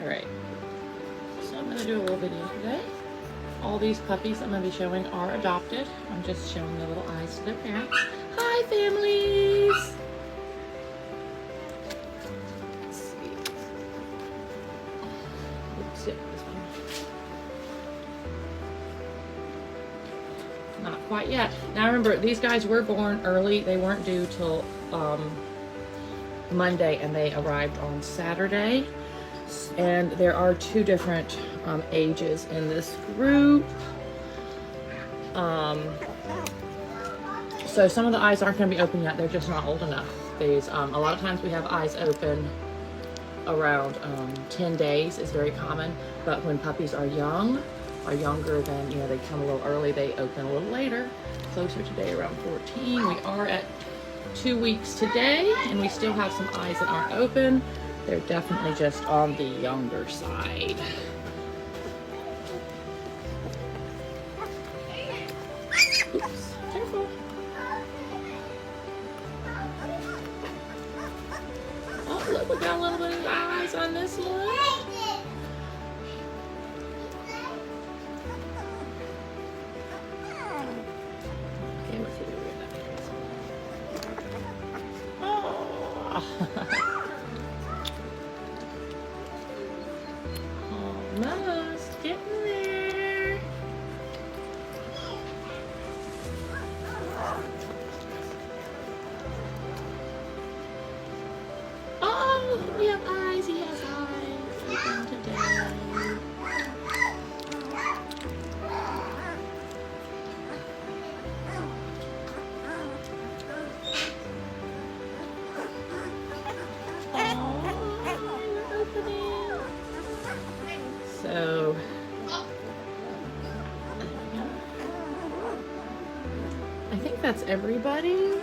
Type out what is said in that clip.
Alright, so I'm going to do a little video today. All these puppies I'm going to be showing are adopted. I'm just showing the little eyes to their parents. Hi, families! Let's see. Oops, yep, this one. Not quite yet. Now remember, these guys were born early. They weren't due till Monday, and they arrived on Saturday. And there are two different ages in this group. So some of the eyes aren't going to be open yet. They're just not old enough. These a lot of times we have eyes open around 10 days is very common. But when puppies are young, are younger than, they come a little early, they open a little later. Closer today, around 14. We are at 2 weeks today, and we still have some eyes that aren't open. They're definitely just on the younger side. Oops, careful. Oh, look, we got a little bit of eyes on this one. Okay, let's see what we got. Oh. Almost getting there. Oh, we have eyes. He has eyes. Open today. So, I think that's everybody.